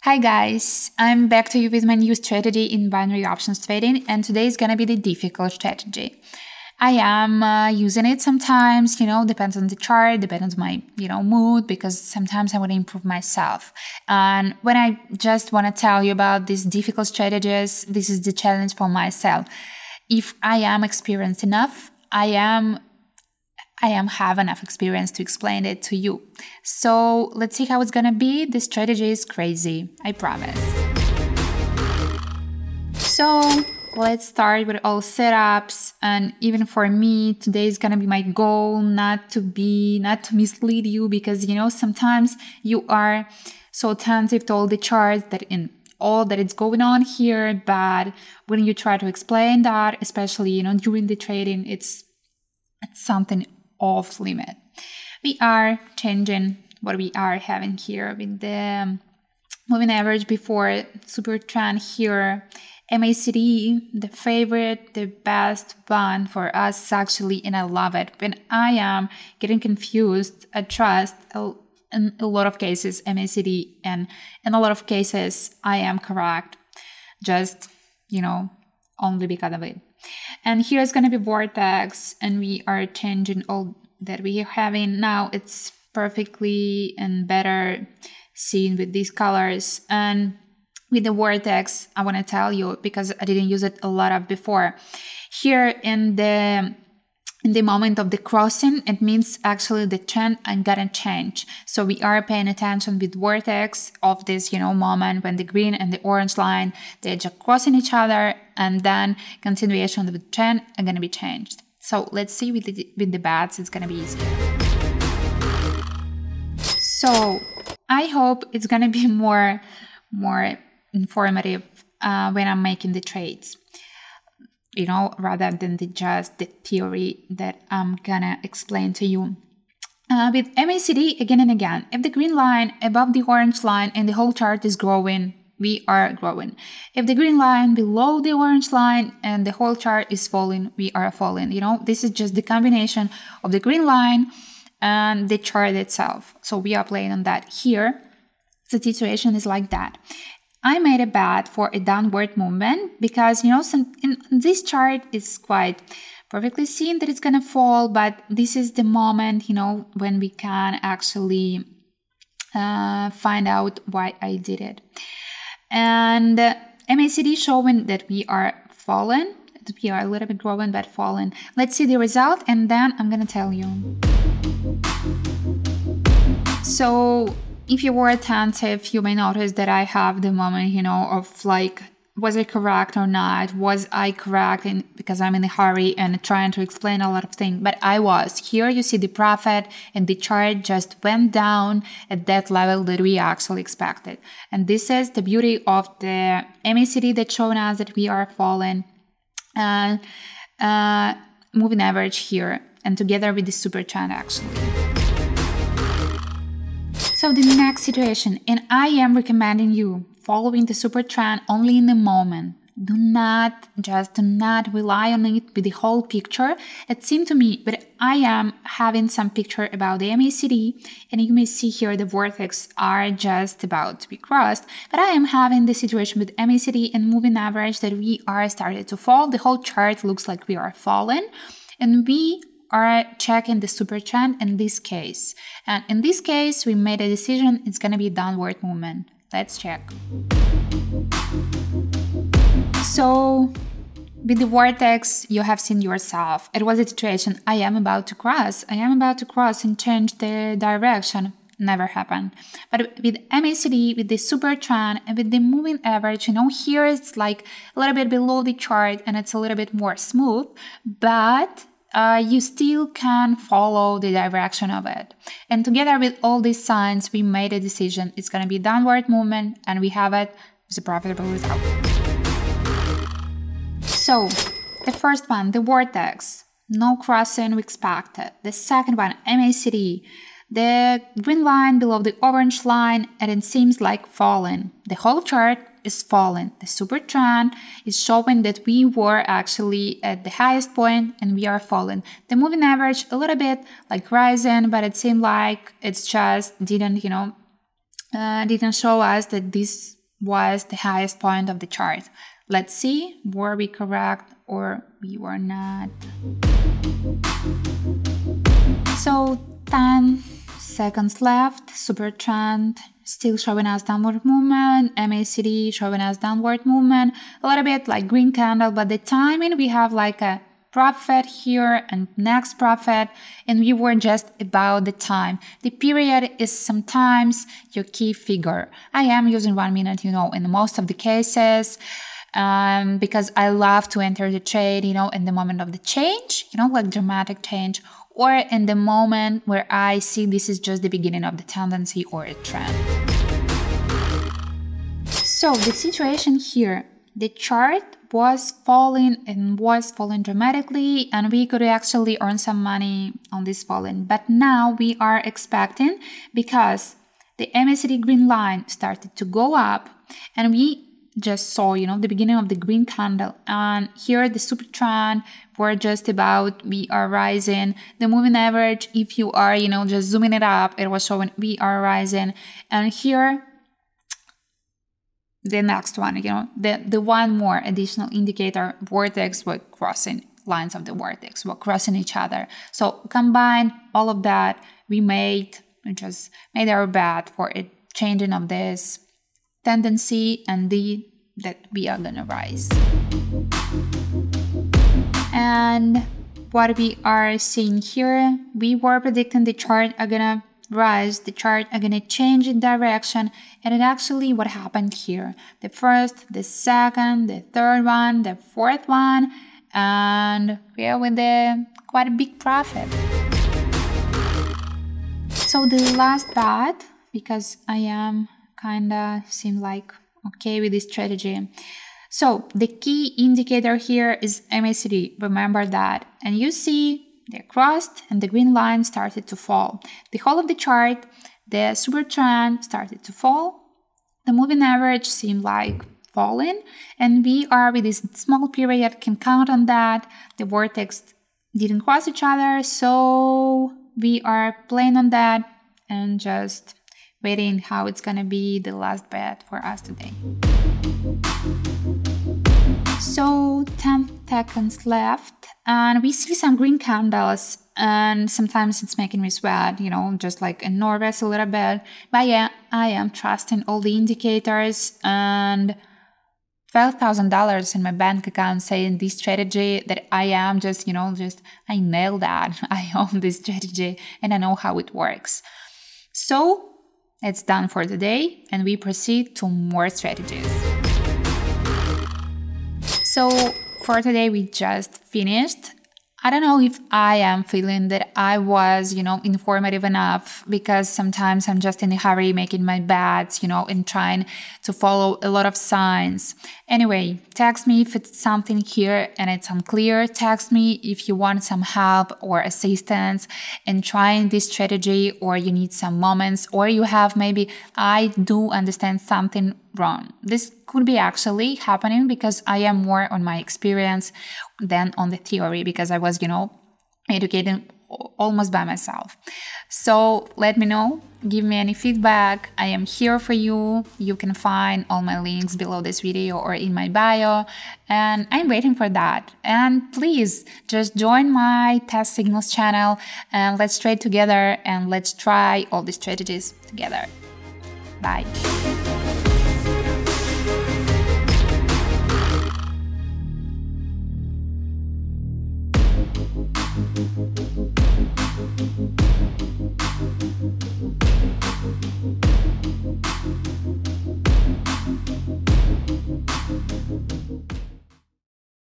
Hi guys, I'm back to you with my new strategy in binary options trading, and today is gonna be the difficult strategy. I am using it sometimes, depends on the chart, depends on my, mood, because sometimes I want to improve myself. And when I just want to tell you about these difficult strategies, this is the challenge for myself. If I am experienced enough, I am have enough experience to explain it to you. So let's see how it's gonna be. This strategy is crazy, I promise. So let's start with all setups, and even for me, today is gonna be my goal not to mislead you, because sometimes you are so attentive to all the charts that in all that it's going on here, but when you try to explain that, especially during the trading, it's something off limit. We are changing what we are having here with the moving average before super trend here. MACD, the favorite, the best one for us actually, and I love it. When I am getting confused, I trust in a lot of cases MACD, and in a lot of cases I am correct, just only because of it. And here's going to be vortex, and we are changing all that we are having now. It's perfectly and better seen with these colors. And with the vortex, I want to tell you, because I didn't use it a lot of before. Here in the moment of the crossing, it means actually the trend I'm gonna change. So we are paying attention with vortex of this, moment when the green and the orange line, they're just crossing each other, and then continuation of the trend are gonna be changed. So let's see with the bats, it's gonna be easier. So I hope it's gonna be more informative when I'm making the trades. Rather than just the theory that I'm gonna explain to you. With MACD, again and again, if the green line above the orange line and the whole chart is growing, we are growing. If the green line below the orange line and the whole chart is falling, we are falling. This is just the combination of the green line and the chart itself. So we are playing on that here. The situation is like that. I made a bet for a downward movement because, in this chart is quite perfectly seen that it's going to fall, but this is the moment, when we can actually find out why I did it. And MACD showing that we are fallen. We are a little bit growing, but fallen. Let's see the result, and then I'm going to tell you. So if you were attentive, you may notice that I have the moment, of like, was I correct or not? Was I correct because I'm in a hurry and trying to explain a lot of things? But I was. Here you see the profit, and the chart just went down at that level that we actually expected. And this is the beauty of the MACD that's showing us that we are falling. And moving average here, and together with the super trend actually. So the next situation, and I am recommending you following the super trend only in the moment. Do not rely on it with the whole picture. It seemed to me, but I am having some picture about the MACD, and you may see here the vortex are just about to be crossed, but I am having the situation with MACD and moving average that we are started to fall. The whole chart looks like we are falling, and we are checking the super trend in this case. And in this case, we made a decision, it's going to be a downward movement. Let's check. So with the vortex, you have seen yourself. It was a situation, I am about to cross and change the direction. Never happened. But with MACD, with the super trend, and with the moving average, here it's like a little bit below the chart and it's a little bit more smooth, but you still can follow the direction of it. And together with all these signs, we made a decision. It's going to be downward movement, and we have it as a profitable result. So the first one, the vortex, no crossing we expected. The second one, MACD, the green line below the orange line, and it seems like falling. The whole chart is falling. The super trend is showing that we were actually at the highest point and we are falling. The moving average a little bit like rising, but it seemed like it's just didn't, didn't show us that this was the highest point of the chart. Let's see, were we correct or we were not? So 10 seconds left, super trend still showing us downward movement, MACD showing us downward movement, a little bit like green candle, but the timing we have like a profit here and next profit, and we were just about the time. The period is sometimes your key figure. I am using 1 minute, in most of the cases, because I love to enter the trade, in the moment of the change, like dramatic change, or in the moment where I see this is just the beginning of the tendency or a trend. So the situation here, the chart was falling dramatically, and we could actually earn some money on this falling. But now we are expecting, because the MACD green line started to go up, and we just saw, the beginning of the green candle, and here the super trend were just about, we are rising. The moving average, if you are, just zooming it up, it was showing we are rising, and here the next one, the one more additional indicator, vortex were crossing, lines of the vortex were crossing each other. So combine all of that, we just made our bet for a changing of this tendency and that we are gonna rise. And what we are seeing here, we were predicting the chart are gonna rise, the chart are gonna change in direction, and it actually what happened here. The first, the second, the third one, the fourth one, and we are with quite a big profit. So the last bet, because I am kinda seem like okay with this strategy. So the key indicator here is MACD, remember that, and you see they crossed and the green line started to fall. The whole of the chart, the super trend started to fall. The moving average seemed like falling, and we are with this small period, can count on that. The vortex didn't cross each other, so we are playing on that and just waiting how it's gonna be the last bet for us today. So 10 seconds left, and we see some green candles, and sometimes it's making me sweat, just like nervous a little bit. But yeah, I am trusting all the indicators, and $12,000 in my bank account saying this strategy that I am just I nailed that. I own this strategy and I know how it works. So it's done for today, and we proceed to more strategies. So for today, we just finished. I don't know if I am feeling that I was, informative enough, because sometimes I'm just in a hurry making my bets, and trying to follow a lot of signs. Anyway, text me if it's something here and it's unclear. Text me if you want some help or assistance in trying this strategy, or you need some moments, or you have maybe I do understand something wrong. This could be actually happening because I am more on my experience than on the theory, because I was, educating almost by myself. So let me know, give me any feedback. I am here for you. You can find all my links below this video or in my bio, and I'm waiting for that. And please just join my Test Signals channel, and let's trade together, and let's try all the strategies together. Bye.